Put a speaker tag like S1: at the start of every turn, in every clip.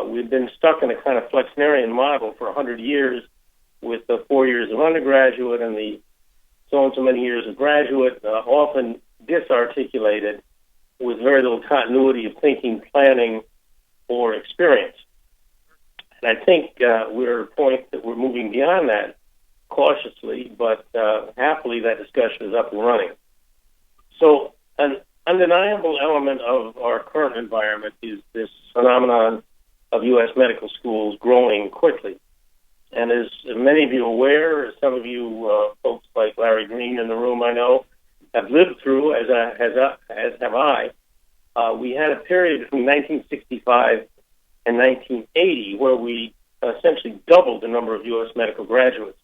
S1: We've been stuck in a kind of flexnerian model for 100 years with the 4 years of undergraduate and the so and so many years of graduate, often disarticulated with very little continuity of thinking, planning, or experience. And I think we're at a point that we're moving beyond that cautiously, but happily that discussion is up and running. So an undeniable element of our current environment is this phenomenon of U.S. medical schools growing quickly. And as many of you are aware, as some of you folks like Larry Green in the room I know have lived through, as have I, we had a period between 1965 and 1980 where we essentially doubled the number of U.S. medical graduates.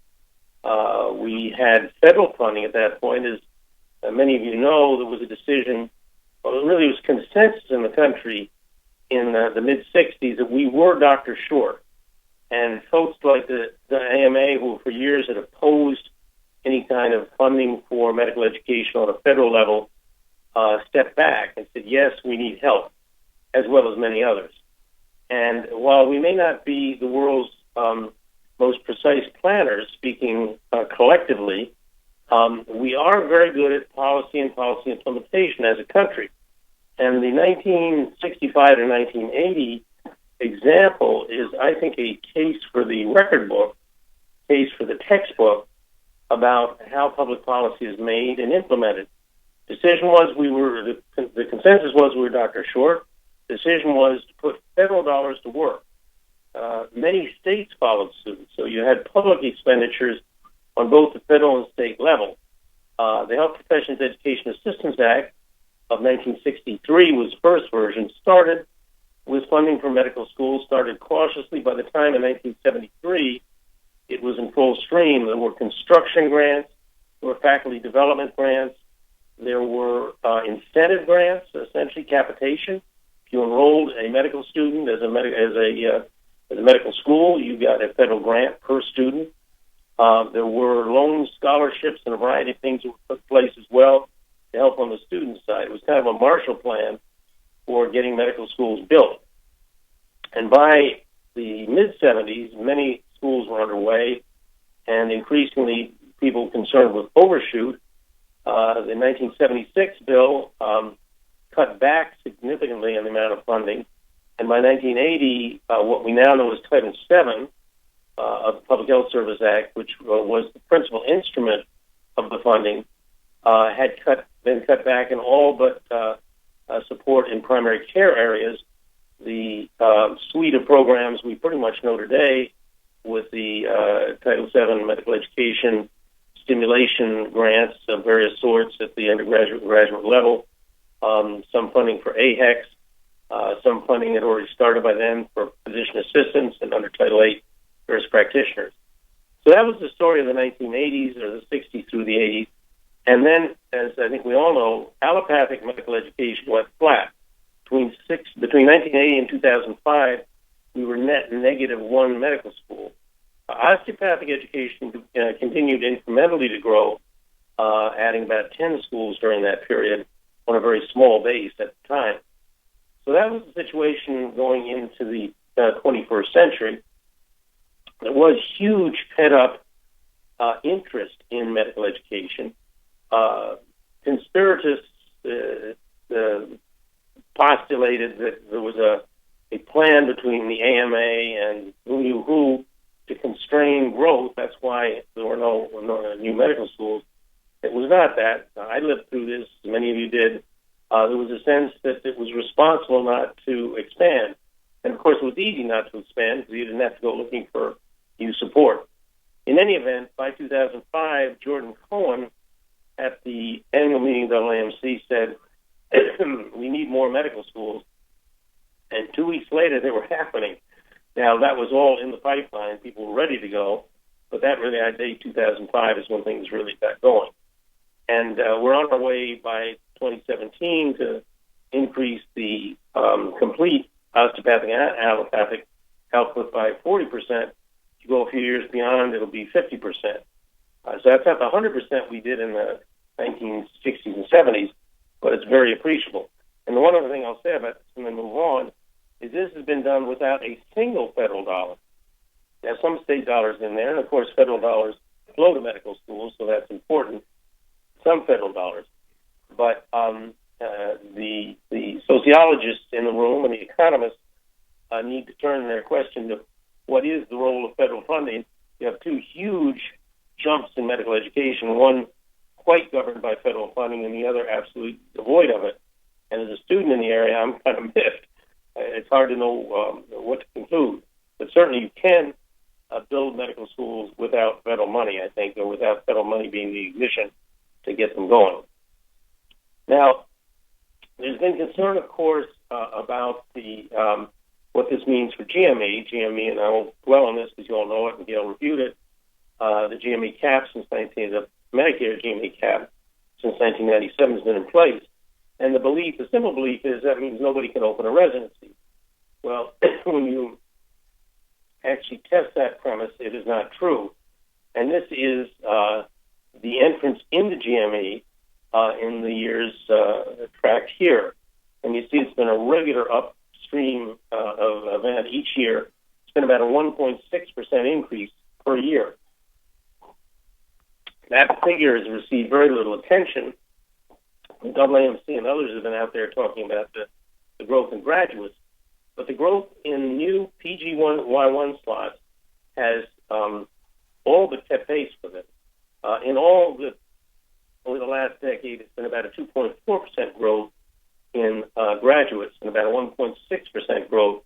S1: We had federal funding at that point. As many of you know, there was a decision, well, it really was consensus in the country in the mid-'60s that we were doctor short. And folks like the AMA, who for years had opposed any kind of funding for medical education on a federal level, stepped back and said, yes, we need help, as well as many others. And while we may not be the world's most precise planners, speaking collectively, we are very good at policy and policy implementation as a country. And the 1965 to 1980 example is, I think, a case for the record book, case for the textbook about how public policy is made and implemented. Decision was the consensus was we were doctor short. Decision was to put federal dollars to work. Many states followed suit, so you had public expenditures on both the federal and state level. The Health Professions Education Assistance Act of 1963 was the first version, started with funding for medical schools, started cautiously. By the time in 1973, it was in full stream. There were construction grants, there were faculty development grants, there were incentive grants, essentially capitation. If you enrolled a medical student as a medical school, you got a federal grant per student. There were loan scholarships and a variety of things that took place as well to help on the student side. It was kind of a Marshall Plan for getting medical schools built. And by the mid-'70s, many schools were underway, and increasingly people concerned with overshoot. The 1976 bill cut back significantly on the amount of funding, and by 1980, what we now know as Title VII of the Public Health Service Act, which was the principal instrument of the funding, had been cut back in all but support in primary care areas. The suite of programs we pretty much know today with the Title VII medical education stimulation grants of various sorts at the undergraduate and graduate level, some funding for AHEX, some funding had already started by then for physician assistants and under Title VIII nurse practitioners. So that was the story of the 1980s or the 60s through the 80s. And then, as I think we all know, allopathic medical education went flat. Between 1980 and 2005, we were net -1 medical school. Osteopathic education continued incrementally to grow, adding about 10 schools during that period on a very small base at the time. So that was the situation going into the 21st century. There was huge pent-up interest in medical education. Conspiratists postulated that there was a plan between the AMA and who knew who to constrain growth. That's why there were no new medical schools. It was not that. I lived through this, many of you did. There was a sense that it was responsible not to expand. And, of course, it was easy not to expand because you didn't have to go looking for new support. In any event, by 2005, Jordan Cohen at the annual meeting of the AMC said, we need more medical schools. And 2 weeks later, they were happening. Now, that was all in the pipeline. People were ready to go. But that really, I'd say 2005 is when things really got going. And we're on our way by 2017 to increase the complete osteopathic and allopathic output by 40%. If you go a few years beyond, it'll be 50%. So that's not the 100% we did in the 1960s and 70s, but it's very appreciable. And the one other thing I'll say about this and then move on is this has been done without a single federal dollar. There are some state dollars in there, and of course federal dollars flow to medical schools, so that's important, some federal dollars. But the sociologists in the room and the economists need to turn their question to what is the role of federal funding. You have two huge jumps in medical education, one quite governed by federal funding and the other absolutely devoid of it. And as a student in the area, I'm kind of miffed. It's hard to know what to conclude. But certainly you can build medical schools without federal money, I think, or without federal money being the ignition to get them going. Now, there's been concern, of course, about the what this means for GME. GME, and I won't dwell on this because you all know it and Gail reviewed it. The GME cap the Medicare GME cap since 1997 has been in place. And the simple belief is that means nobody can open a residency. Well, when you actually test that premise, it is not true. And this is the entrance into GME in the years tracked here. And you see it's been a regular upstream of event each year. It's been about a 1.6% increase per year. That figure has received very little attention. AAMC and others have been out there talking about the growth in graduates. But the growth in new PGY1 slots has all but kept pace with it. Over the last decade, it's been about a 2.4% growth in graduates and about a 1.6% growth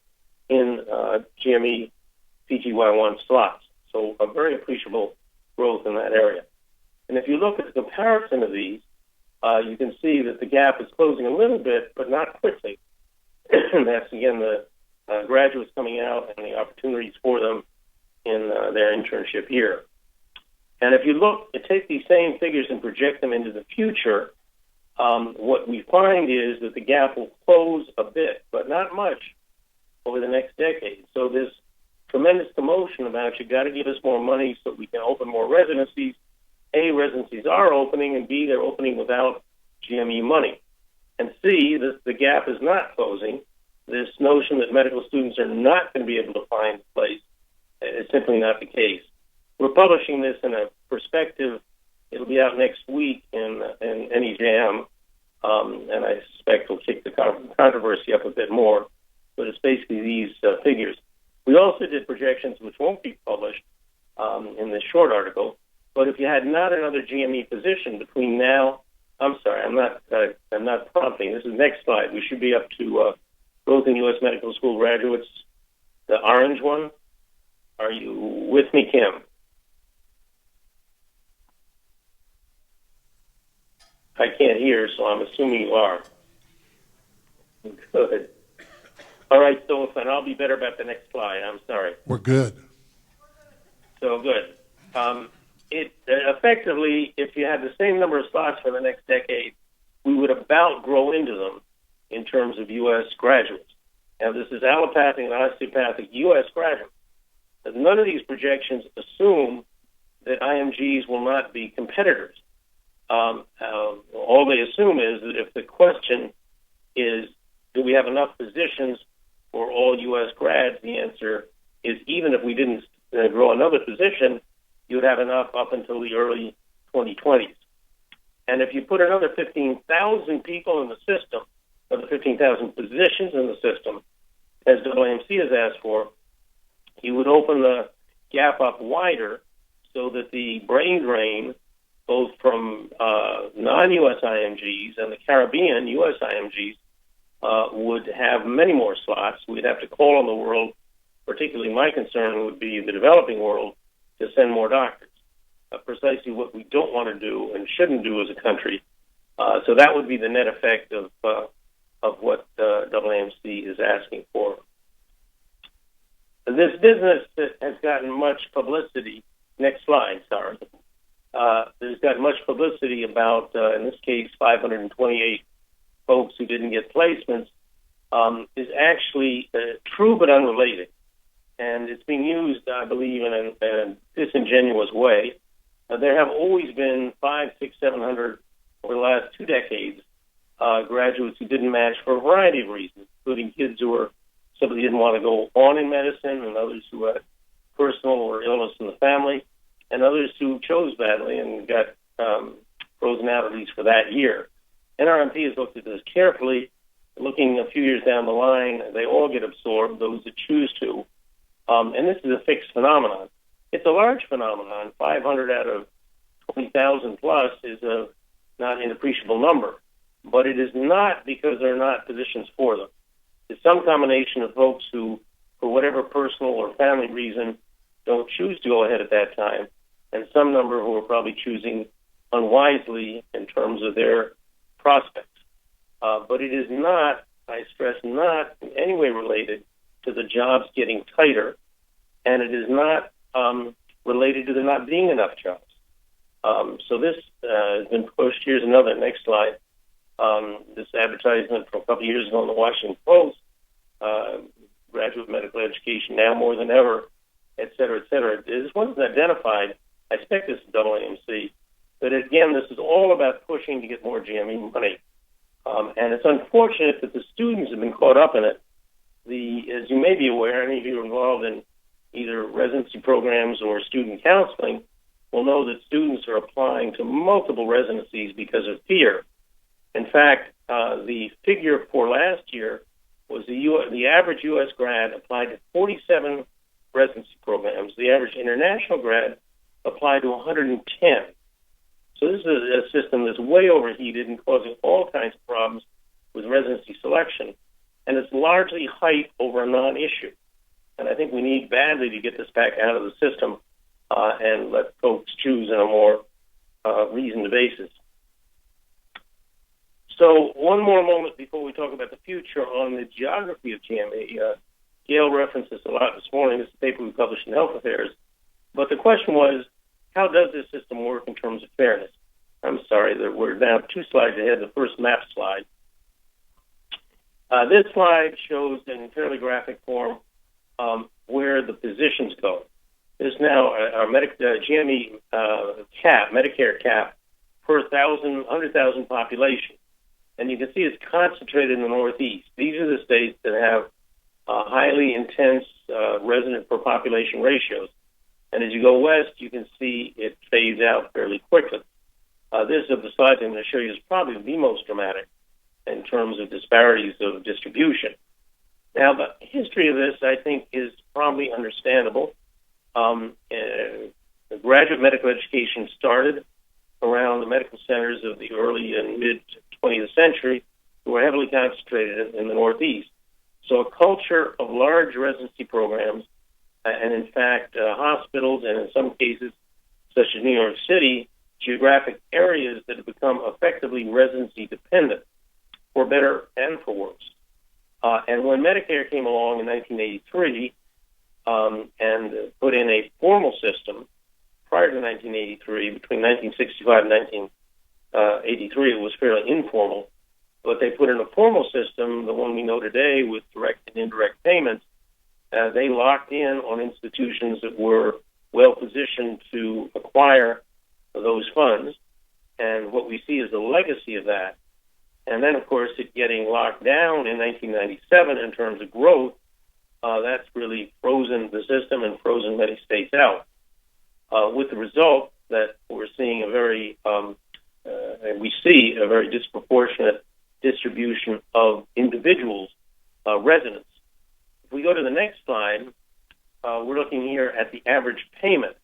S1: in GME PGY1 slots. So a very appreciable growth in that area. And if you look at the comparison of these, you can see that the gap is closing a little bit, but not quickly. And that's, again, the graduates coming out and the opportunities for them in their internship year. And if you take these same figures and project them into the future, what we find is that the gap will close a bit, but not much, over the next decade. So this tremendous commotion about you've got to give us more money so we can open more residencies. A, residencies are opening, and B, they're opening without GME money. And C, the gap is not closing. This notion that medical students are not going to be able to find a place is simply not the case. We're publishing this in a perspective. It'll be out next week in NEJM, and I suspect will kick the controversy up a bit more. But it's basically these figures. We also did projections which won't be published in this short article. But if you had not another GME position between now, I'm sorry, I'm not prompting. This is next slide. We should be up to growth in U.S. medical school graduates, the orange one. Are you with me, Kim? I can't hear, so I'm assuming you are. Good. All right, so then I'll be better about the next slide. I'm sorry.
S2: We're good.
S1: So good. Effectively, if you had the same number of slots for the next decade, we would about grow into them in terms of U.S. graduates. Now, this is allopathic and osteopathic U.S. graduates. But none of these projections assume that IMGs will not be competitors. All they assume is that if the question is, do we have enough positions for all U.S. grads, the answer is even if we didn't grow another position, you would have enough up until the early 2020s. And if you put another 15,000 people in the system, or the 15,000 positions in the system, as AAMC has asked for, you would open the gap up wider so that the brain drain, both from non-U.S. IMGs and the Caribbean U.S. IMGs, would have many more slots. We'd have to call on the world, particularly my concern would be the developing world, to send more doctors, precisely what we don't want to do and shouldn't do as a country. So that would be the net effect of what AAMC is asking for. This business that has gotten much publicity, next slide, sorry, there's got much publicity about, in this case, 528 folks who didn't get placements, is actually true but unrelated. And it's being used, I believe, in a disingenuous way. There have always been 500, 600, 700 over the last 2 decades graduates who didn't match for a variety of reasons, including kids who were somebody didn't want to go on in medicine, and others who had personal or illness in the family, and others who chose badly and got frozen out at least for that year. NRMP has looked at this carefully, looking a few years down the line. They all get absorbed, those that choose to. And this is a fixed phenomenon. It's a large phenomenon. 500 out of 20,000 plus is a not inappreciable number. But it is not because there are not positions for them. It's some combination of folks who, for whatever personal or family reason, don't choose to go ahead at that time, and some number who are probably choosing unwisely in terms of their prospects. But it is not, I stress, not in any way related to the jobs getting tighter, and it is not related to there not being enough jobs. So this has been pushed. Here's another, next slide. This advertisement from a couple of years ago in the Washington Post, graduate medical education now more than ever, et cetera, et cetera. This wasn't identified. I expect this is AAMC. But again, this is all about pushing to get more GME money. And it's unfortunate that the students have been caught up in it. As you may be aware, any of you are involved in either residency programs or student counseling will know that students are applying to multiple residencies because of fear. In fact, the figure for last year was the average U.S. grad applied to 47 residency programs. The average international grad applied to 110. So this is a system that's way overheated and causing all kinds of problems with residency selection. And it's largely height over a non-issue. And I think we need badly to get this back out of the system and let folks choose on a more reasoned basis. So one more moment before we talk about the future on the geography of GME. Gail referenced this a lot this morning. This is a paper we published in Health Affairs. But the question was, how does this system work in terms of fairness? I'm sorry, we're now 2 slides ahead, the first map slide. This slide shows in fairly graphic form where the positions go. There's now our GME cap, Medicare cap, per 100,000 population. And you can see it's concentrated in the Northeast. These are the states that have highly intense resident per population ratios. And as you go west, you can see it fades out fairly quickly. This of the slides I'm going to show you is probably the most dramatic in terms of disparities of distribution. Now, the history of this, I think, is probably understandable. The graduate medical education started around the medical centers of the early and mid-20th century, who were heavily concentrated in the Northeast. So a culture of large residency programs, and in fact, hospitals, and in some cases, such as New York City, geographic areas that have become effectively residency dependent, for better and for worse. And when Medicare came along in 1983 and put in a formal system, prior to 1983, between 1965 and 1983, it was fairly informal. But they put in a formal system, the one we know today with direct and indirect payments. They locked in on institutions that were well positioned to acquire those funds. And what we see is the legacy of that. And then, of course, it getting locked down in 1997 in terms of growth, that's really frozen the system and frozen many states out. With the result that we're seeing a very disproportionate distribution of individuals, residents. If we go to the next slide, we're looking here at the average payment.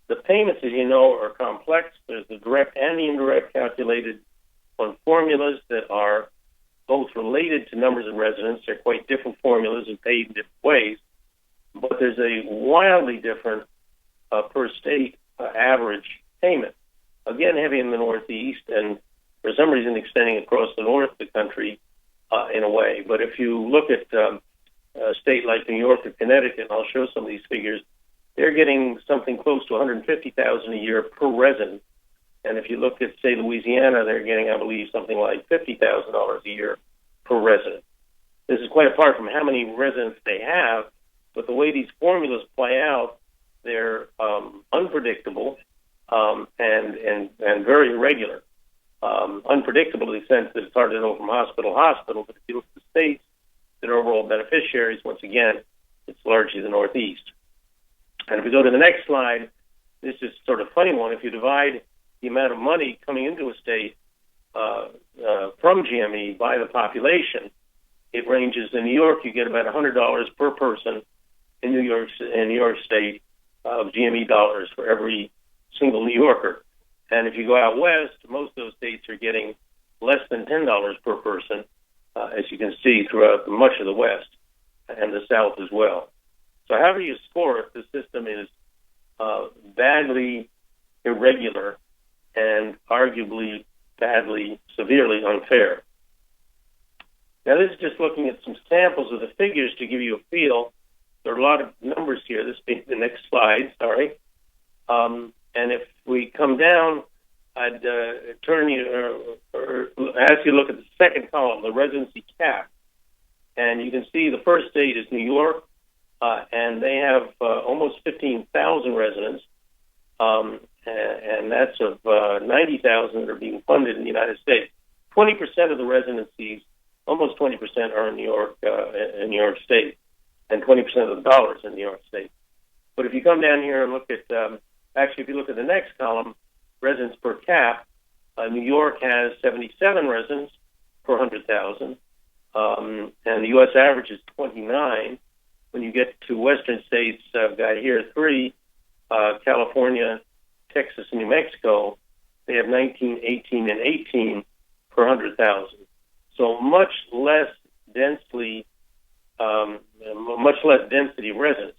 S1: The payments, as you know, are complex. There's the direct and the indirect calculated on formulas that are both related to numbers of residents. They're quite different formulas and paid in different ways. But there's a wildly different per state average payment. Again, heavy in the Northeast, and for some reason extending across the north of the country in a way. But if you look at a state like New York or Connecticut, and I'll show some of these figures, they're getting something close to $150,000 a year per resident. And if you look at, say, Louisiana, they're getting, I believe, something like $50,000 a year per resident. This is quite apart from how many residents they have, but the way these formulas play out, they're unpredictable and very irregular. Unpredictable in the sense that it's hard to know from hospital to hospital, but if you look at the states, that are overall beneficiaries. Once again, it's largely the Northeast. And if we go to the next slide, this is sort of a funny one. If you divide the amount of money coming into a state from GME by the population, it ranges. In New York, you get about $100 per person in New York State of GME dollars for every single New Yorker. And if you go out west, most of those states are getting less than $10 per person, as you can see throughout much of the West and the South as well. So however you score it, the system is badly irregular and arguably badly, severely unfair. Now, this is just looking at some samples of the figures to give you a feel. There are a lot of numbers here. This being the next slide, sorry. And if we come down, I'd turn you or ask you to look at the second column, the residency cap. And you can see the first state is New York, and they have almost 15,000 residents, and that's of 90,000 that are being funded in the United States. 20% of the residencies, almost 20%, are in New York State, and 20% of the dollars in New York State. But if you come down here and look at, if you look at the next column, residents per cap, New York has 77 residents per 100,000, and the U.S. average is 29. When you get to western states, I've got here 3, California, Texas, and New Mexico. They have 19, 18, and 18 per 100,000. So much less density residents.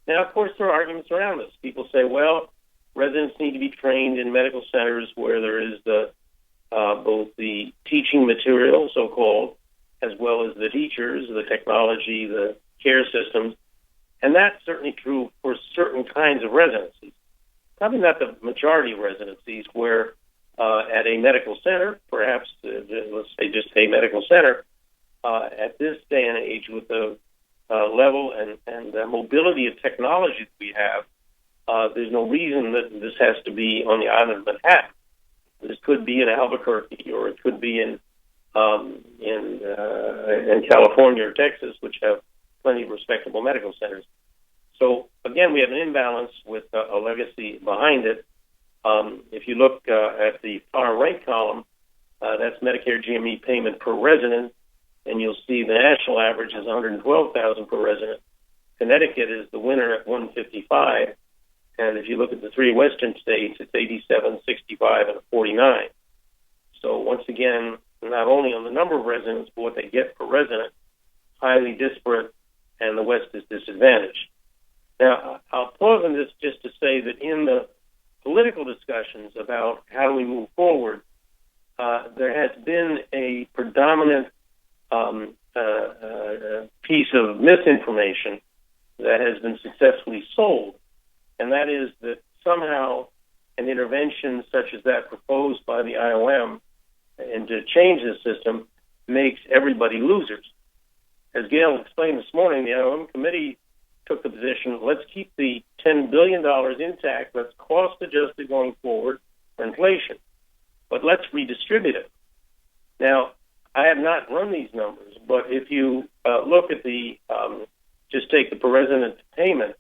S1: Now, of course, there are arguments around this. People say, well, residents need to be trained in medical centers where there is both the teaching material, so-called, as well as the teachers, the technology, the care systems. And that's certainly true for certain kinds of residencies. Probably not the majority of residencies where at a medical center, perhaps, let's say just a medical center, at this day and age with the level and mobility of technology that we have, there's no reason that this has to be on the island of Manhattan. This could be in Albuquerque, or it could be in California or Texas, which have plenty of respectable medical centers. So again, we have an imbalance with a legacy behind it. If you look at the far right column, that's Medicare GME payment per resident, and you'll see the national average is $112,000 per resident. Connecticut is the winner at $155,000. And if you look at the 3 western states, it's $87,000, $65,000, and $49,000. So once again, not only on the number of residents, but what they get per resident, highly disparate, and the West is disadvantaged. Now, I'll pause on this just to say that in the political discussions about how do we move forward, there has been a predominant piece of misinformation that has been successfully sold, and that is that somehow an intervention such as that proposed by the IOM and to change the system makes everybody losers. As Gail explained this morning, the IOM committee took the position, let's keep the $10 billion intact, let's cost adjust it going forward for inflation, but let's redistribute it. Now, I have not run these numbers, but if you look at the, just take the per resident payment,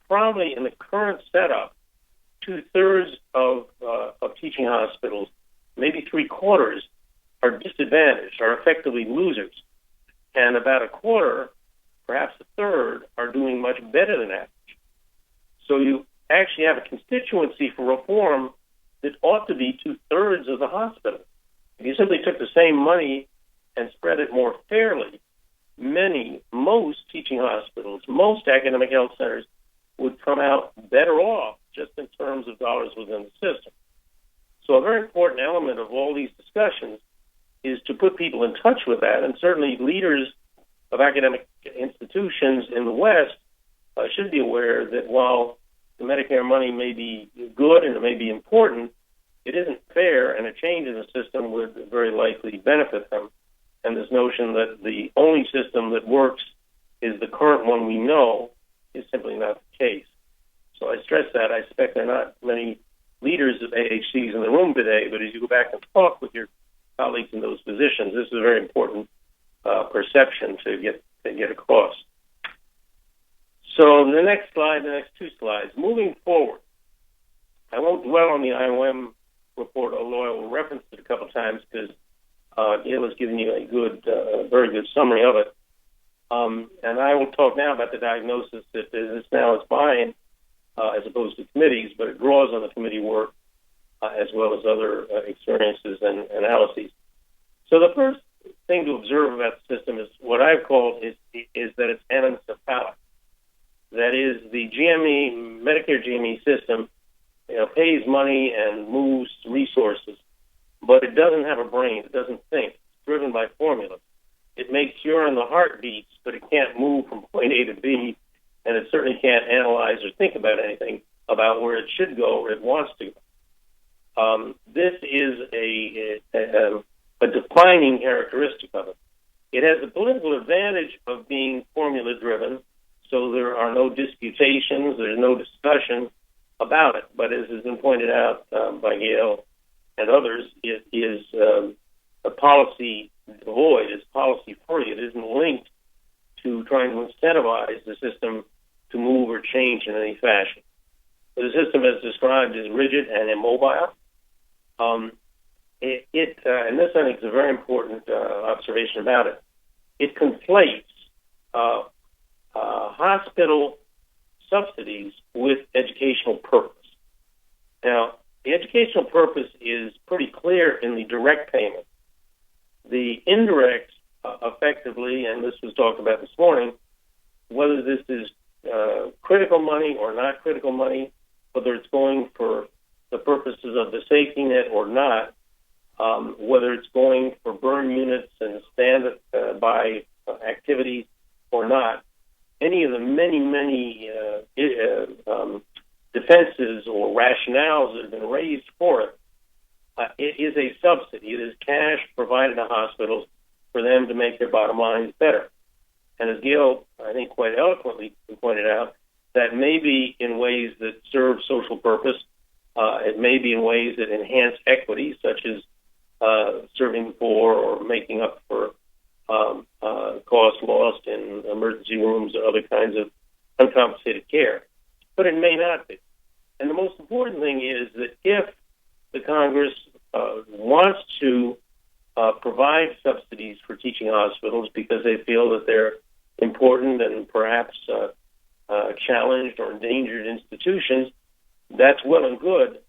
S1: probably in the current setup, 2/3 of teaching hospitals, maybe 3/4, are disadvantaged, are effectively losers. And about 1/4, perhaps 1/3, are doing much better than average. So you actually have a constituency for reform that ought to be 2/3 of the hospital. If you simply took the same money and spread it more fairly, most teaching hospitals, most academic health centers would come out better off just in terms of dollars within the system. So a very important element of all these discussions is to put people in touch with that, and certainly leaders of academic institutions in the West should be aware that while the Medicare money may be good and it may be important, it isn't fair, and a change in the system would very likely benefit them. And this notion that the only system that works is the current one we know is simply not the case. So I stress that. I suspect there are not many leaders of AHCs in the room today, but as you go back and talk with your colleagues in those positions, this is a very important perception to get across. So the next slide, the next two slides. Moving forward, I won't dwell on the IOM report, although I will reference it a couple of times because Gail has given you a good, very good summary of it. And I will talk now about the diagnosis that this now is mine as opposed to committees, but it draws on the committee work as well as other experiences and analyses. So the first thing to observe about the system is what I've called is that it's anencephalic. That is, the GME, Medicare GME system, pays money and moves resources, but it doesn't have a brain. It doesn't think. It's driven by formulas. It makes sure on the heart beats, but it can't move from point A to B, and it certainly can't analyze or think about anything about where it should go or it wants to go. This is a defining characteristic of it. It has the political advantage of being formula-driven, so there are no disputations, there's no discussion about it. But as has been pointed out by Gail and others, it is a policy devoid, it's policy free. It isn't linked to trying to incentivize the system to move or change in any fashion. So the system, as described, is rigid and immobile. And this, I think, is a very important observation about it. It conflates hospital subsidies with educational purpose. Now, the educational purpose is pretty clear in the direct payment. The indirect, effectively, and this was talked about this morning, whether this is critical money or not critical money, whether it's going for the purposes of the safety net or not, whether it's going for burn units and stand-by activities or not, any of the many defenses or rationales that have been raised for it, it is a subsidy. It is cash provided to hospitals for them to make their bottom lines better. And as Gail, I think, quite eloquently pointed out, that may be in ways that serve social purpose. It may be in ways that enhance equity, such as serving for or making up for costs lost in emergency rooms or other kinds of uncompensated care. But it may not be. And the most important thing is that if the Congress wants to provide subsidies for teaching hospitals because they feel that they're important and perhaps challenged or endangered institutions, that's well and good.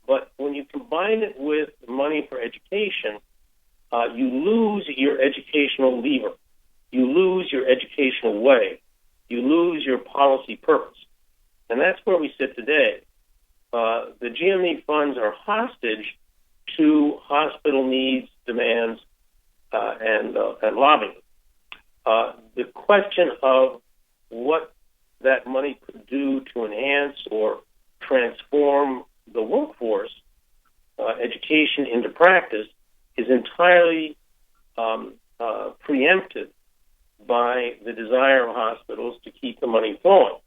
S1: But when you combine it with money for education, you lose your educational lever. You lose your educational way. You lose your policy purpose. And that's where we sit today. The GME funds are hostage to hospital needs, demands, and lobbying. The question of what that money could do to enhance or transform the workforce, education into practice, is entirely preempted by the desire of hospitals to keep the money flowing.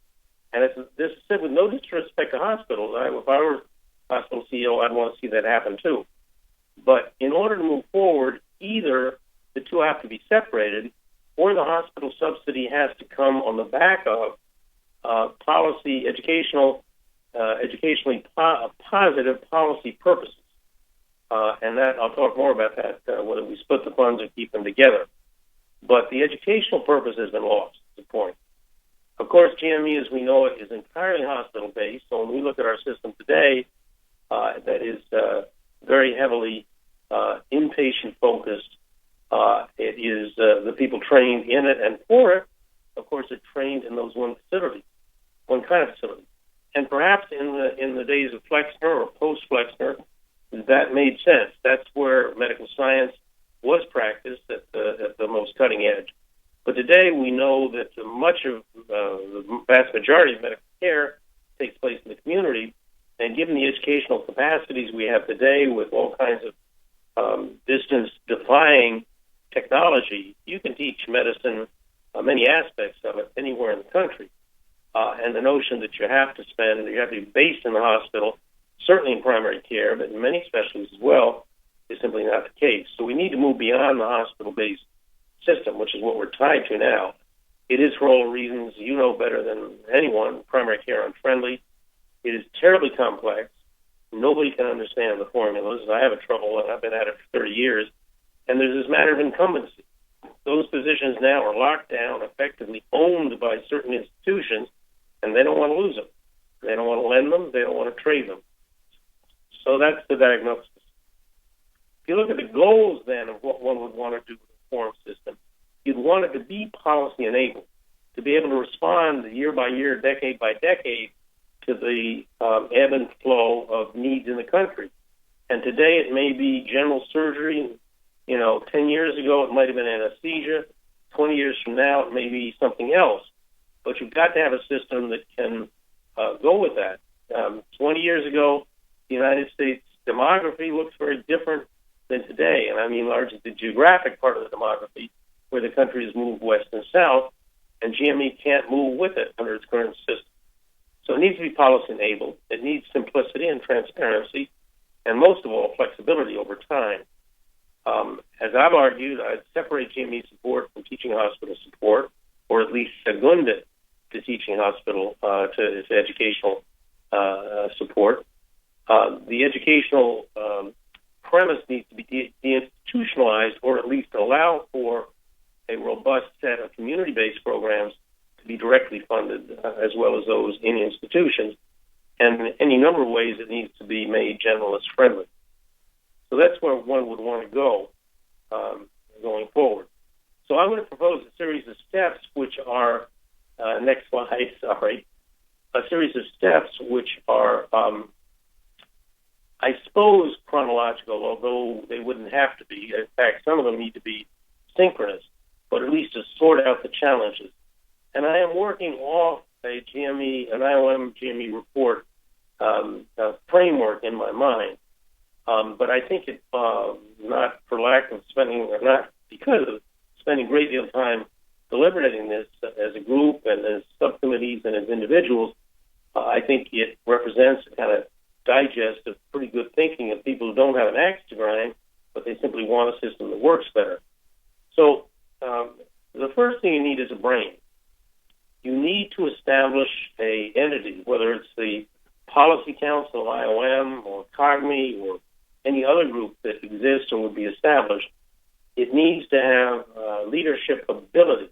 S1: And this is said with no disrespect to hospitals. If I were hospital CEO, I'd want to see that happen too. But in order to move forward, either the two have to be separated, or the hospital subsidy has to come on the back of policy, educationally positive policy purposes. And that I'll talk more about that, whether we split the funds or keep them together. But the educational purpose has been lost, is the point. Of course, GME, as we know it, is entirely hospital-based. So when we look at our system today, that is very heavily inpatient-focused. It is the people trained in it and for it, of course, are trained in those one kind of facility. And perhaps in the days of Flexner or post-Flexner, that made sense. That's where medical science was practiced at the most cutting edge. But today we know that much of the vast majority of medical care takes place in the community, and given the educational capacities we have today with all kinds of distance-defying technology, you can teach medicine, many aspects of it, anywhere in the country. And the notion that you have to be based in the hospital, certainly in primary care, but in many specialties as well, is simply not the case. So we need to move beyond the hospital-based system, which is what we're tied to now. It is, for all reasons you know better than anyone, primary care unfriendly. It is terribly complex. Nobody can understand the formulas. I have trouble, and I've been at it for 30 years. And there's this matter of incumbency. Those positions now are locked down, effectively owned by certain institutions, and they don't want to lose them. They don't want to lend them. They don't want to trade them. So that's the diagnosis. If you look at the goals, then, of what one would want to do with the reform system, you'd want it to be policy-enabled, to be able to respond year by year, decade by decade, to the ebb and flow of needs in the country. And today it may be general surgery. 10 years ago it might have been anesthesia. 20 years from now it may be something else. But you've got to have a system that can go with that. 20 years ago, the United States demography looks very different than today. And I mean largely the geographic part of the demography, where the country has moved west and south, and GME can't move with it under its current system. So it needs to be policy-enabled. It needs simplicity and transparency, and most of all, flexibility over time. As I've argued, I'd separate GME support from teaching hospital support, or at least second it to teaching hospital, to its educational support. The educational premise needs to be deinstitutionalized, or at least allow for a robust set of community-based programs to be directly funded, as well as those in institutions. And in any number of ways, it needs to be made generalist-friendly. So that's where one would want to go going forward. So I'm going to propose a series of steps, which are, next slide, sorry, a series of steps which are, I suppose, chronological, although they wouldn't have to be. In fact, some of them need to be synchronous, but at least to sort out the challenges. And I am working off an IOM GME report framework in my mind. But I think it, not for lack of spending, or not because of spending a great deal of time deliberating this as a group and as subcommittees and as individuals, I think it represents a kind of digest of pretty good thinking of people who don't have an axe to grind, but they simply want a system that works better. So the first thing you need is a brain. You need to establish a entity, whether it's the Policy Council, IOM, or COGME, or any other group that exists or would be established. It needs to have leadership ability.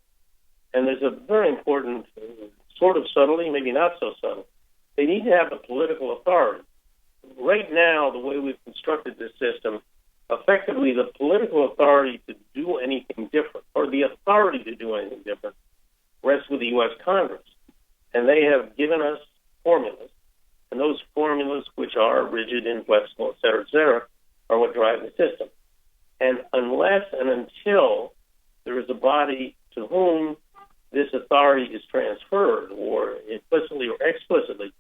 S1: And there's a very important sort of subtlety, maybe not so subtle. They need to have the political authority. Right now, the way we've constructed this system, effectively the political authority to do anything different, or the authority to do anything different, rests with the U.S. Congress. And they have given us formulas. And those formulas, which are rigid, inflexible, et cetera, are what drive the system. And unless and until there is a body to whom this authority is transferred, or implicitly or explicitly,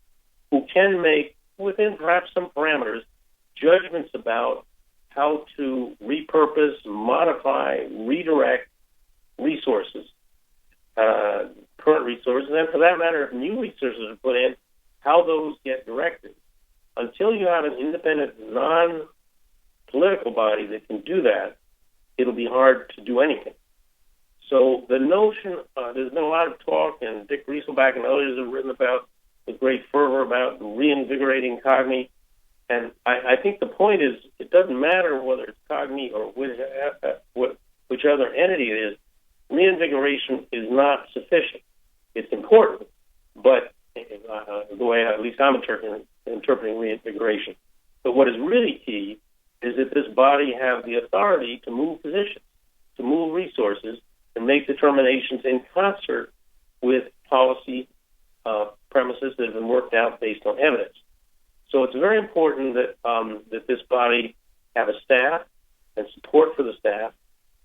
S1: who can make, within perhaps some parameters, judgments about how to repurpose, modify, redirect resources, current resources, and for that matter, if new resources are put in, how those get directed. Until you have an independent, non-political body that can do that, it'll be hard to do anything. So the notion, there's been a lot of talk, and Dick Rieselback and others have written about with great fervor about reinvigorating COGME. And I think the point is, it doesn't matter whether it's COGME or which other entity it is, reinvigoration is not sufficient. It's important, but the way at least I'm interpreting reinvigoration. But what is really key is that this body have the authority to move positions, to move resources, and make determinations in concert with policy premises that have been worked out based on evidence. So it's very important that that this body have a staff and support for the staff.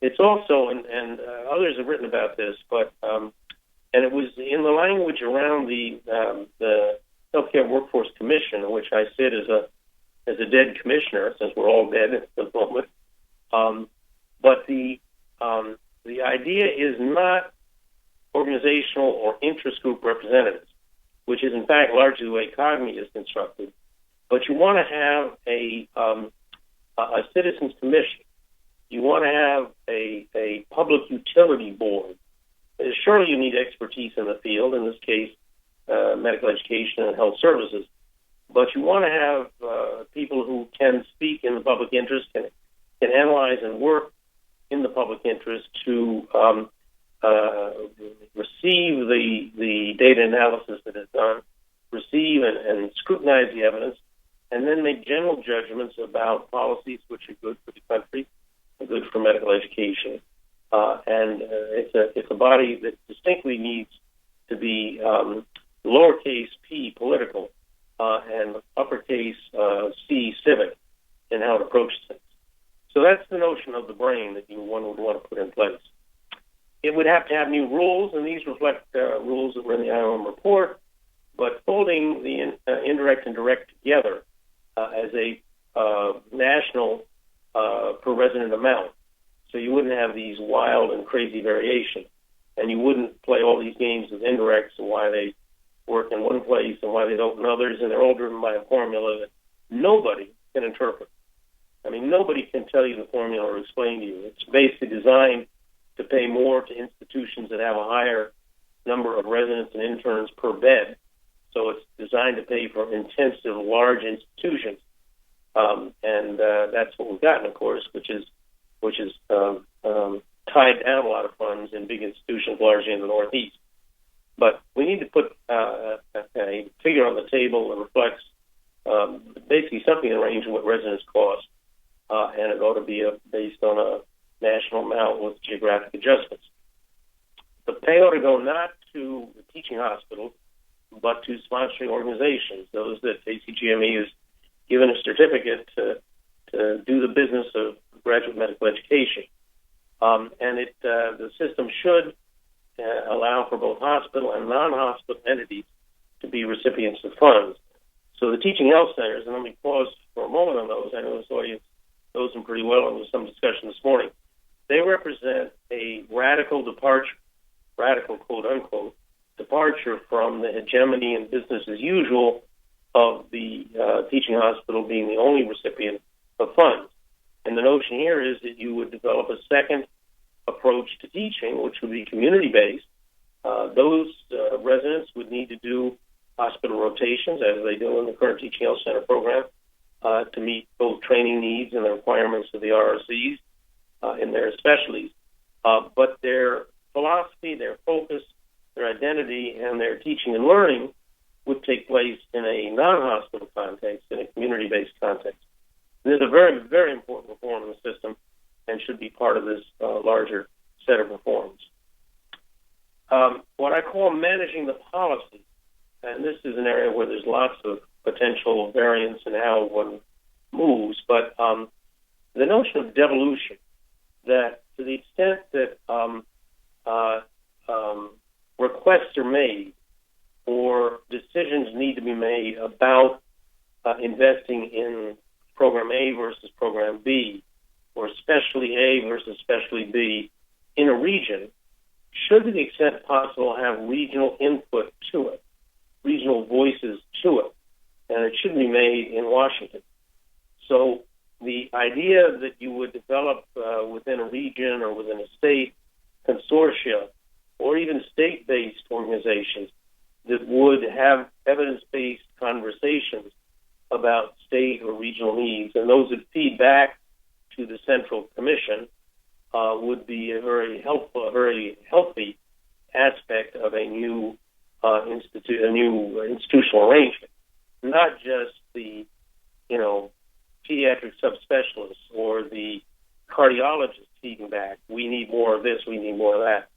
S1: It's also, and others have written about this, but and it was in the language around the Healthcare Workforce Commission, in which I sit as a dead commissioner, since we're all dead at the moment. But the idea is not organizational or interest group representatives, which is in fact largely the way COGME is constructed. But you want to have a citizens commission You want to have a public utility board. Surely you need expertise in the field, in this case, medical education and health services. But you want to have people who can speak in the public interest, can analyze and work in the public interest to receive the data analysis that is done, receive and scrutinize the evidence, and then make general judgments about policies which are good for the country and good for medical education. It's a body that distinctly needs to be lowercase p political and uppercase c civic in how it approaches things. So that's the notion of the brain that one would want to put in place. It would have to have new rules, and these reflect rules that were in the IOM report, but folding the indirect and direct together as a national per resident amount. So you wouldn't have these wild and crazy variations, and you wouldn't play all these games with indirects and why they work in one place and why they don't in others, and they're all driven by a formula that nobody can interpret. I mean, nobody can tell you the formula or explain to you. It's basically designed to pay more to institutions that have a higher number of residents and interns per bed. So it's designed to pay for intensive, large institutions, and that's what we've gotten, of course, which is tied down a lot of funds in big institutions, largely in the Northeast. But we need to put a figure on the table that reflects basically something in the range of what residents cost, and it ought to be based on a national amount with geographic adjustments. The pay ought to go not to the teaching hospitals, but to sponsoring organizations, those that ACGME has given a certificate to do the business of graduate medical education. And the system should allow for both hospital and non-hospital entities to be recipients of funds. So the teaching health centers, and let me pause for a moment on those. I know this audience knows them pretty well, and there was some discussion this morning. They represent a radical departure, radical quote-unquote, departure from the hegemony and business as usual of the teaching hospital being the only recipient of funds. And the notion here is that you would develop a second approach to teaching, which would be community-based. Those residents would need to do hospital rotations, as they do in the current teaching health center program, to meet both training needs and the requirements of the RRCs in their specialties. But their philosophy, their focus, their identity, and their teaching and learning would take place in a non-hospital context, in a community-based context. And this is a very, very important reform in the system and should be part of this larger set of reforms. What I call managing the policy, and this is an area where there's lots of potential variance in how one moves, but the notion of devolution, that to the extent that requests are made or decisions need to be made about investing in Program A versus Program B, or Specialty A versus Specialty B in a region, should to the extent possible have regional input to it, regional voices to it, and it shouldn't be made in Washington. So the idea that you would develop within a region or within a state consortia or even state-based organizations that would have evidence-based conversations about state or regional needs, and those that feed back to the Central Commission would be a very helpful, a very healthy aspect of a new institutional arrangement. Not just the, pediatric subspecialists or the cardiologists feeding back, we need more of this, we need more of that,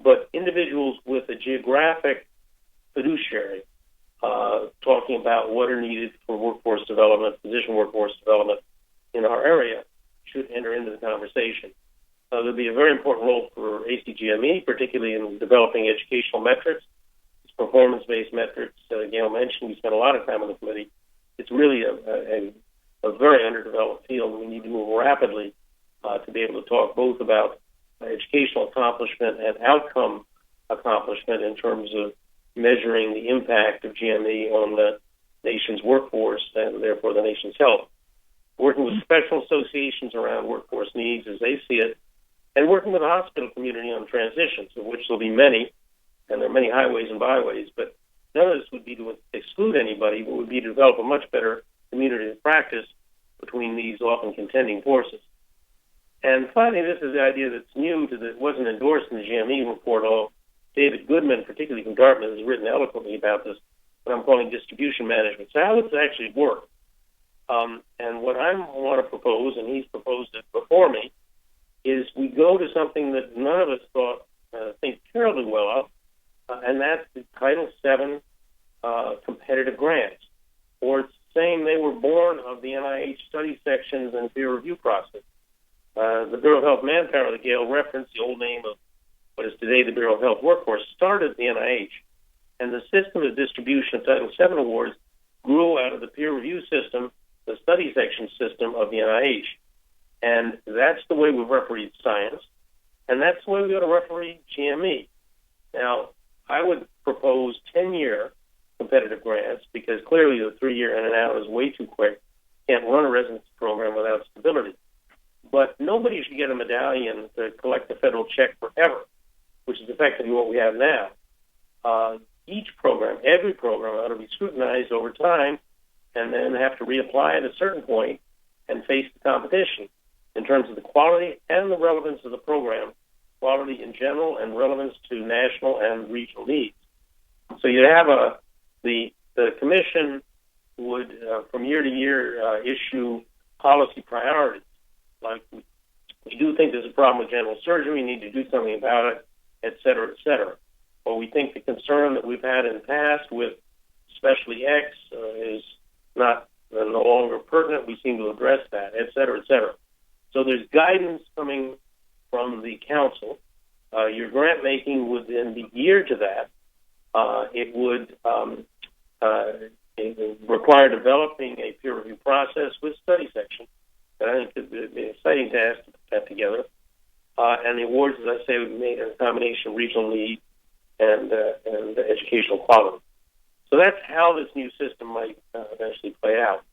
S1: but individuals with a geographic fiduciary talking about what are needed for workforce development, physician workforce development in our area should enter into the conversation. There'll be a very important role for ACGME, particularly in developing educational metrics. It's performance-based metrics. Gail mentioned we spent a lot of time on the committee. It's really a very underdeveloped field. We need to move rapidly to be able to talk both about educational accomplishment and outcome accomplishment in terms of measuring the impact of GME on the nation's workforce and therefore the nation's health. working with special associations around workforce needs as they see it, and working with the hospital community on transitions, of which there'll be many, and there are many highways and byways, but none of this would be to exclude anybody, but would be to develop a much better community of practice between these often contending forces. And finally, this is the idea that's new to that wasn't endorsed in the GME report, although David Goodman, particularly from Dartmouth, has written eloquently about this, what I'm calling distribution management. So how does it actually work? And what I want to propose, and he's proposed it before me, is we go to something that none of us think terribly well of, and that's the Title VII competitive grants. Or it's saying they were born of the NIH study sections and peer review process. The Bureau of Health Manpower that Gail referenced, the old name of what is today the Bureau of Health Workforce, started at the NIH. And the system of distribution of Title VII awards grew out of the peer review system, the study section system of the NIH. And that's the way we've refereed science, and that's the way we ought to referee GME. Now, I would propose 10-year competitive grants, because clearly the 3-year in and out is way too quick. Can't run a residency program without stability. But nobody should get a medallion to collect a federal check forever, which is effectively what we have now. Each program, every program, ought to be scrutinized over time and then have to reapply at a certain point and face the competition in terms of the quality and the relevance of the program, quality in general and relevance to national and regional needs. So you have the commission would, from year to year, issue policy priorities. Like, we do think there's a problem with general surgery, we need to do something about it, et cetera, et cetera. Or we think the concern that we've had in the past with Specialty X is no longer pertinent, we seem to address that, et cetera, et cetera. So there's guidance coming from the council. Your grant making would then be geared to that. It would require developing a peer review process with study section that I think would be exciting to ask to put that together. And the awards, as I say, would be made in a combination of regional need and educational quality. So that's how this new system might eventually play out.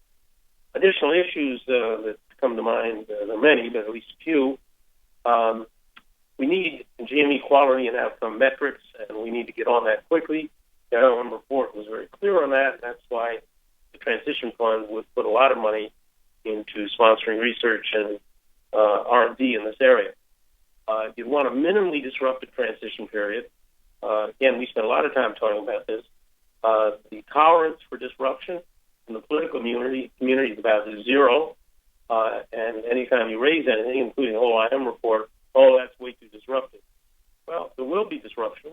S1: Additional issues that come to mind, there are many, but at least a few. We need GME quality and outcome metrics, and we need to get on that quickly. The IOM report was very clear on that, and that's why the Transition Fund would put a lot of money into sponsoring research and R&D in this area. You'd want a minimally disrupted transition period. Again, we spent a lot of time talking about this. The tolerance for disruption in the political community is about zero. And anytime you raise anything, including the whole IM report, that's way too disruptive. Well, there will be disruption.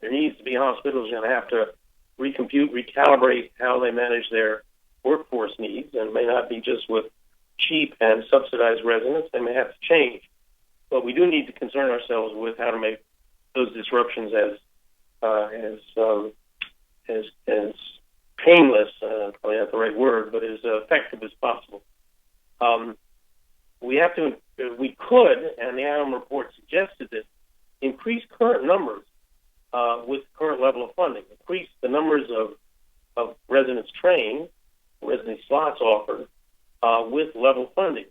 S1: There needs to be hospitals going to have to recompute, recalibrate how they manage their workforce needs, and it may not be just with cheap and subsidized residents. They may have to change. But we do need to concern ourselves with how to make those disruptions as painless, probably not the right word, but as effective as possible. We could, and the IOM report suggested this, increase current numbers with current level of funding, increase the numbers of residents trained, residency slots offered, with level funding.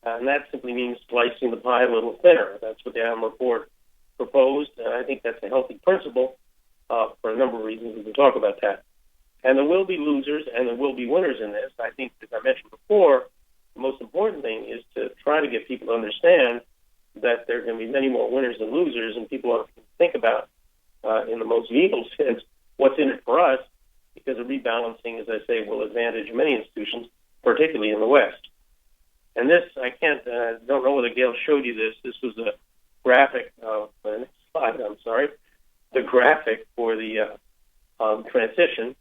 S1: And that simply means slicing the pie a little thinner. That's what the IOM report proposed, and I think that's a healthy principle for a number of reasons. We can talk about that. And there will be losers and there will be winners in this. I think, as I mentioned before, the most important thing is to try to get people to understand that there are going to be many more winners than losers, and people have to think about, in the most legal sense, what's in it for us, because a rebalancing, as I say, will advantage many institutions, particularly in the West. And this, don't know whether Gail showed you this. This was a graphic, next slide, I'm sorry, the graphic for the transition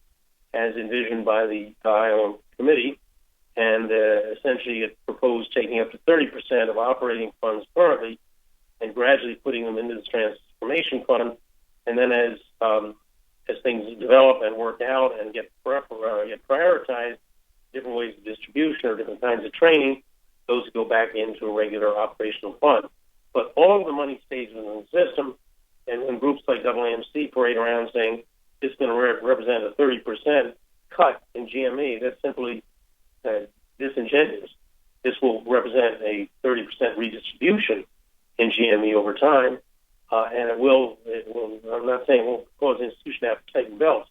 S1: as envisioned by the IOM committee. And essentially it proposed taking up to 30% of operating funds currently and gradually putting them into the transformation fund. And then as things develop and work out and get prioritized, different ways of distribution or different kinds of training, those go back into a regular operational fund. But all of the money stays within the system, and when groups like AAMC parade around saying it's going to represent a 30% cut in GME, that's simply disingenuous. This will represent a 30% redistribution in GME over time, and it will, I'm not saying it will cause the institution to have to tighten belts,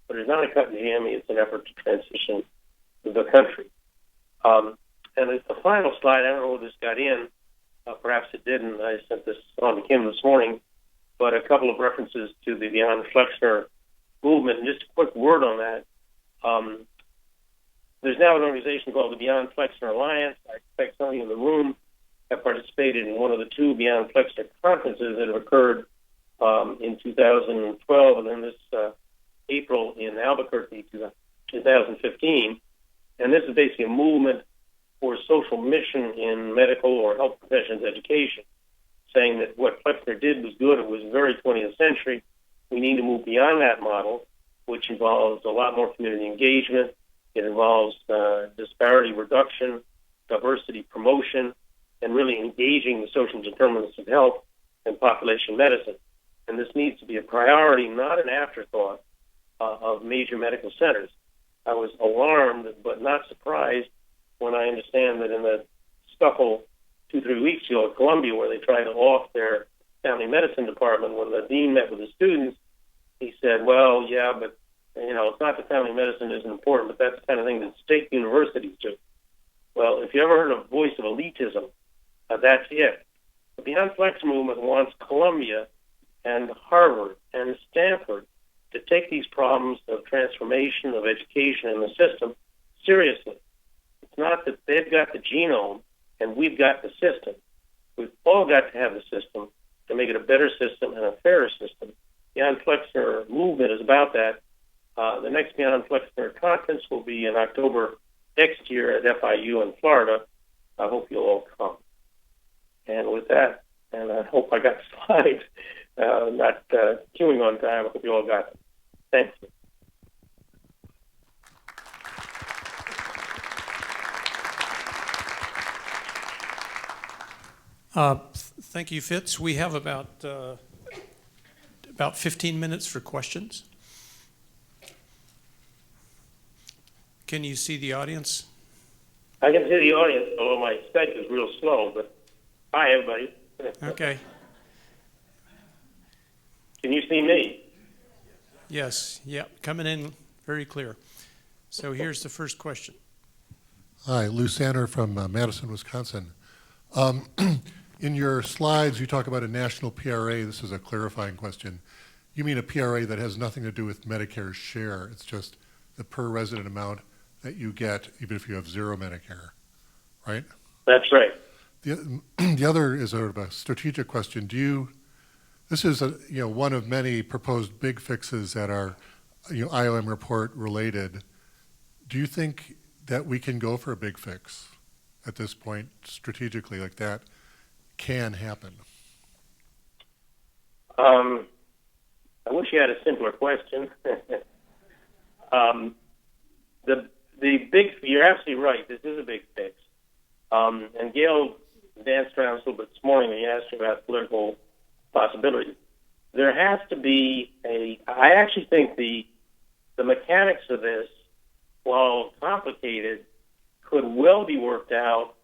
S1: but it's not a cut in GME, it's an effort to transition the country. And the final slide, I don't know whether this got in, perhaps it didn't, I sent this on to Kim this morning, but a couple of references to the Beyond Flexner movement, and just a quick word on that. There's now an organization called the Beyond Flexner Alliance. I expect some of you in the room have participated in one of the two Beyond Flexner conferences that have occurred in 2012 and then this April in Albuquerque, 2015. And this is basically a movement for social mission in medical or health professions education, saying that what Flexner did was good. It was very 20th century. We need to move beyond that model, which involves a lot more community engagement. It involves disparity reduction, diversity promotion, and really engaging the social determinants of health and population medicine. And this needs to be a priority, not an afterthought, of major medical centers. I was alarmed but not surprised when I understand that in the scuffle 2-3 weeks ago at Columbia, where they tried to off their family medicine department, when the dean met with the students, he said, well, yeah, but it's not that family medicine isn't important, but that's the kind of thing that state universities do. Well, if you ever heard of voice of elitism, that's it. The Beyond Flex movement wants Columbia and Harvard and Stanford to take these problems of transformation of education in the system seriously. It's not that they've got the genome and we've got the system. We've all got to have the system to make it a better system and a fairer system. Beyond Flexner movement is about that. The next Beyond Flexner conference will be in October next year at FIU in Florida. I hope you'll all come. And with that, and I hope I got the slides, not queuing on time. I hope you all got it. Thank you.
S2: Thank you, Fitz. We have about 15 minutes for questions. Can you see the audience?
S1: I can see the audience, although my Skype is real slow, but hi, everybody.
S2: Okay.
S1: Can you see me?
S2: Yes, yeah, coming in very clear. So here's the first question.
S3: Hi, Lou Sander from Madison, Wisconsin. In your slides, you talk about a national PRA. This is a clarifying question. You mean a PRA that has nothing to do with Medicare's share. It's just the per resident amount that you get even if you have zero Medicare, right?
S1: That's right.
S3: The other is sort of a strategic question. This is one of many proposed big fixes that are IOM report related. Do you think that we can go for a big fix at this point strategically like that can happen?
S1: I wish you had a simpler question. You're absolutely right. This is a big fix. And Gail danced around a little bit this morning when you asked her about political possibilities. There has to be I actually think the mechanics of this, while complicated, could well be worked out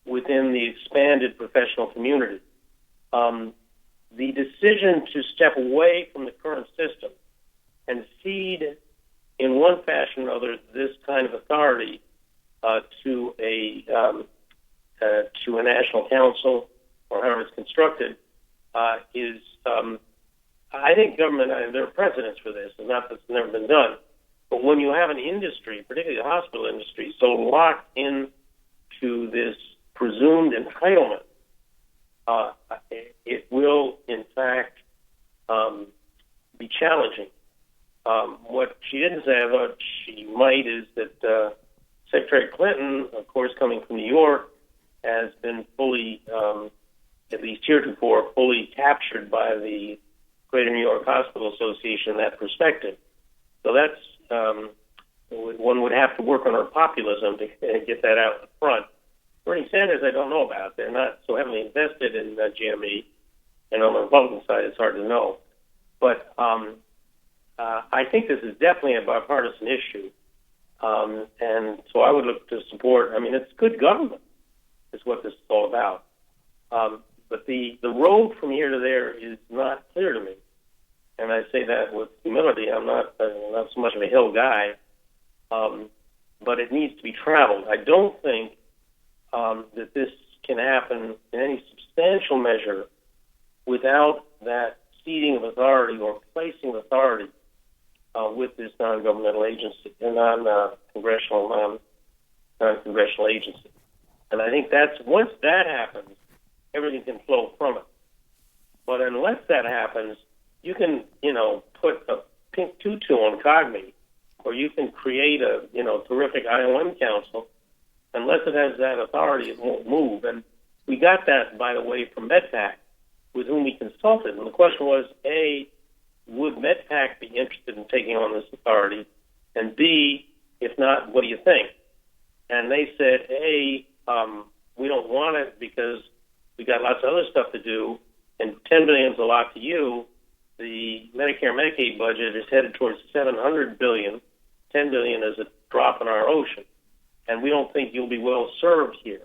S1: within the expanded professional community. The decision to step away from the current system and cede, in one fashion or other, this kind of authority to a national council, or however it's constructed, is, I think government, there are precedents for this, and not that it's never been done, but when you have an industry, particularly the hospital industry, so locked into this presumed entitlement, it will, in fact, be challenging. What she didn't say, I thought she might, is that Secretary Clinton, of course, coming from New York, has been fully, at least heretofore, fully captured by the Greater New York Hospital Association in that perspective. So that's, one would have to work on her populism to get that out in front. Bernie Sanders, I don't know about. They're not so heavily invested in GME, and on the Republican side, it's hard to know. But I think this is definitely a bipartisan issue. And so I would look to support. I mean, it's good government is what this is all about. But the road from here to there is not clear to me. And I say that with humility. I'm not so much of a hill guy, but it needs to be traveled. I don't think that this can happen in any substantial measure without that ceding of authority or placing authority with this non-governmental agency, non-congressional agency. And I think that's once that happens, everything can flow from it. But unless that happens, you can, put a pink tutu on Cogme, or you can create a, terrific IOM council. Unless it has that authority, it won't move. And we got that, by the way, from MedPAC, with whom we consulted. And the question was, A, would MedPAC be interested in taking on this authority? And B, if not, what do you think? And they said, A, we don't want it because we got lots of other stuff to do, and $10 billion is a lot to you. The Medicare Medicaid budget is headed towards $700 billion. $10 billion is a drop in our ocean, and we don't think you'll be well served here.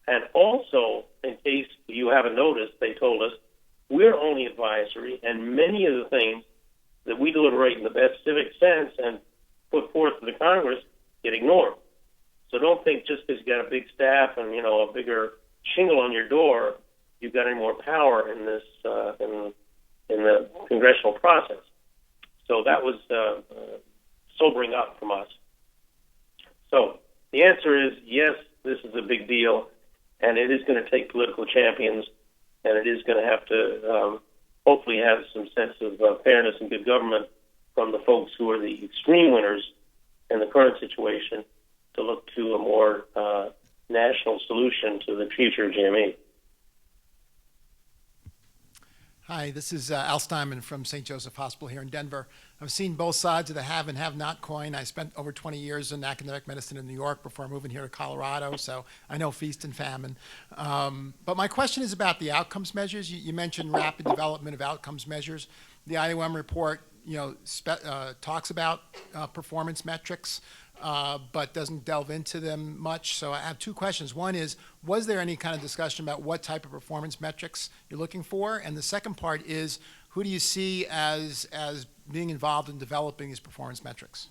S1: And also, in case you haven't noticed, they told us we're only advisory, and many of the things that we deliberate in the best civic sense and put forth to the Congress get ignored. So don't think just because you got a big staff and a bigger shingle on your door, you've got any more power in this in the congressional process. So that was sobering up from us. So the answer is yes, this is a big deal, and it is going to take political champions, and it is going to have to hopefully have some sense of fairness and good government from the folks who are the extreme winners in the current situation to look to a more national solution to the future of GME.
S4: Hi, this is Al Steinman from St. Joseph Hospital here in Denver. I've seen both sides of the have and have not coin. I spent over 20 years in academic medicine in New York before moving here to Colorado, so I know feast and famine. But my question is about the outcomes measures. You mentioned rapid development of outcomes measures. The IOM report, talks about performance metrics, but doesn't delve into them much. So I have two questions. One is, was there any kind of discussion about what type of performance metrics you're looking for? And the second part is, who do you see as being involved in developing these performance metrics?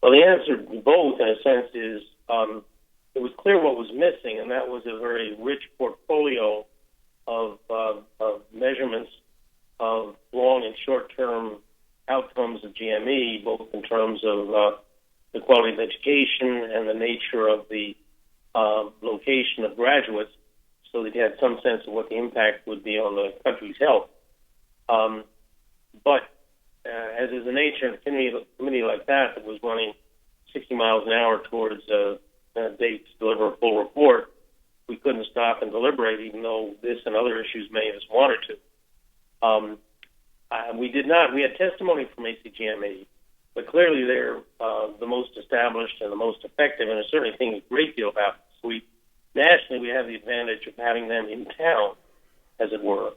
S1: Well, the answer to both, in a sense, is it was clear what was missing, and that was a very rich portfolio of measurements of long and short-term outcomes of GME, both in terms of the quality of education and the nature of the location of graduates, so that you had some sense of what the impact would be on the country's health. But as is the nature of a committee like that was running 60 miles an hour towards a date to deliver a full report, we couldn't stop and deliberate, even though this and other issues made us wanted to. We did not. We had testimony from ACGME, but clearly they're the most established and the most effective, and I certainly think a great deal about it. So nationally, we have the advantage of having them in town, as it were,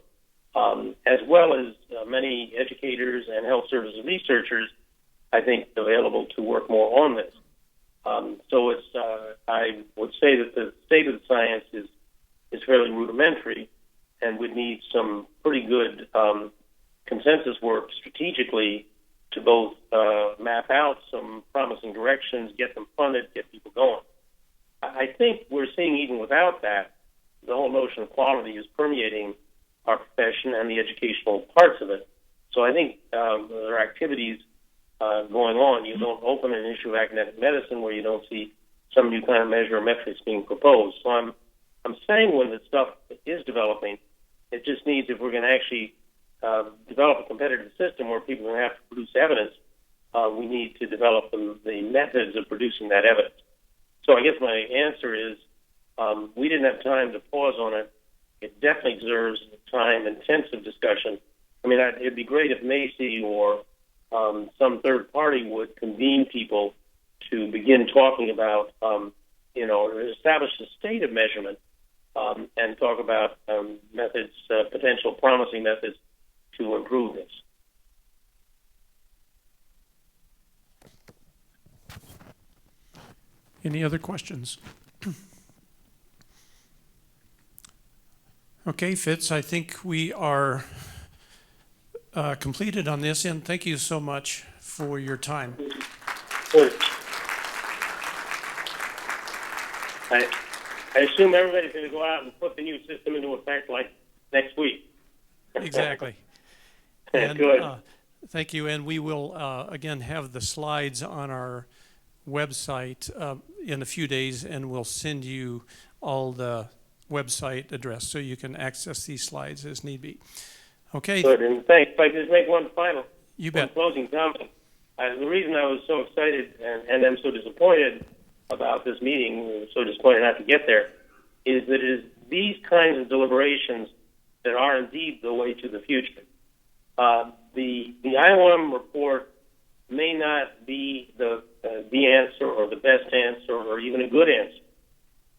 S1: as well as many educators and health services researchers, I think, available to work more on this. So it's, I would say that the state of the science is fairly rudimentary and would need some pretty good consensus work strategically to both map out some promising directions, get them funded, get people going. I think we're seeing, even without that, the whole notion of quality is permeating our profession and the educational parts of it. So I think there are activities going on. You don't open an issue of academic medicine where you don't see some new kind of measure or metrics being proposed. So I'm saying when the stuff is developing, it just needs, if we're going to actually develop a competitive system where people are going to have to produce evidence, we need to develop the methods of producing that evidence. So I guess my answer is we didn't have time to pause on it. It definitely deserves time-intensive discussion. I mean, it'd be great if Macy or some third party would convene people to begin talking about, establish a state of measurement and talk about methods, potential promising methods to improve this.
S2: Any other questions? Okay, Fitz, I think we are completed on this end. Thank you so much for your time.
S1: Good. I assume everybody's going to go out and put the new system into effect like next week.
S2: Exactly.
S1: Good.
S2: Thank you. And we will, again, have the slides on our website in a few days, and we'll send you all the website address so you can access these slides as need be. Okay.
S1: Good, and thanks. If I could just make one
S2: bet.
S1: closing comment. The reason I was so excited and I'm so disappointed about this meeting, so disappointed not to get there, is that it is these kinds of deliberations that are indeed the way to the future. The IOM report may not be the answer or the best answer or even a good answer,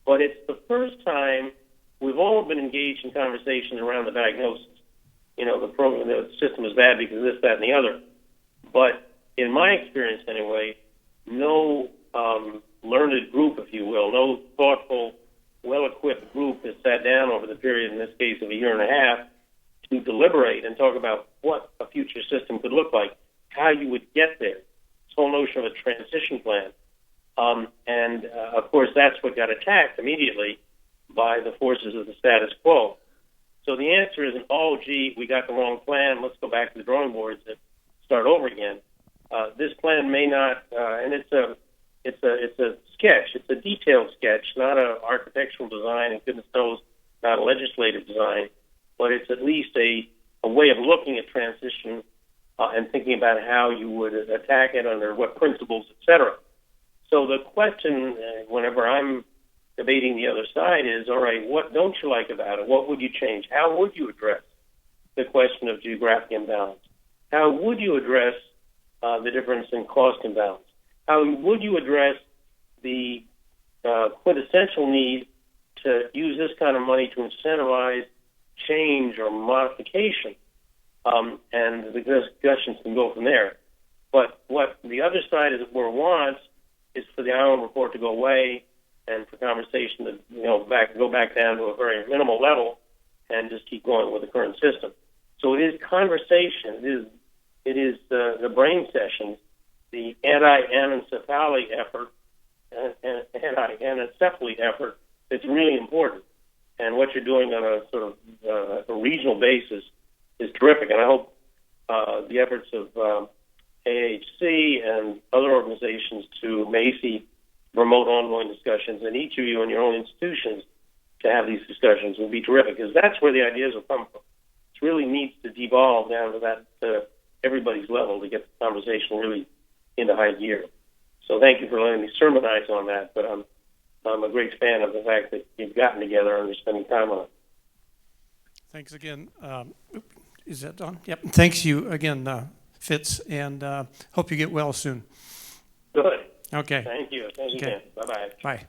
S1: but it's the first time we've all been engaged in conversations around the diagnosis. You know, the system is bad because of this, that, and the other. But in my experience anyway, no learned group, if you will, no thoughtful, well-equipped group has sat down over the period, in this case of a year and a half, to deliberate and talk about what a future system could look like, how you would get there, this whole notion of a transition plan. Of course, that's what got attacked immediately by the forces of the status quo. So the answer isn't, oh, gee, we got the wrong plan, let's go back to the drawing boards and start over again. This plan may not, and it's a sketch, it's a detailed sketch, not an architectural design, and goodness knows, not a legislative design, but it's at least a way of looking at transition and thinking about how you would attack it under what principles, et cetera. So the question, whenever I'm debating the other side, is, all right, what don't you like about it? What would you change? How would you address the question of geographic imbalance? How would you address the difference in cost imbalance? How would you address the quintessential need to use this kind of money to incentivize change or modification? And the discussions can go from there. But what the other side wants is for the IOM report to go away and for conversation to go back down to a very minimal level and just keep going with the current system. So it is conversation. It is the brain sessions, the anti-anencephaly effort, anti-anencephaly effort that's really important. And what you're doing on a sort of a regional basis is terrific. And I hope the efforts of AHC and other organizations to Macy promote ongoing discussions, and each of you in your own institutions to have these discussions will be terrific, because that's where the ideas will come from. It really needs to devolve down to that everybody's level to get the conversation really into high gear. So thank you for letting me sermonize on that, but I'm a great fan of the fact that you've gotten together and you're spending time on it.
S2: Thanks again. Is that done? Yep. Thanks you again, Fitz, and hope you get well soon.
S1: Good.
S2: Okay.
S1: Thank you. Thank you again. Bye-bye.
S2: Bye.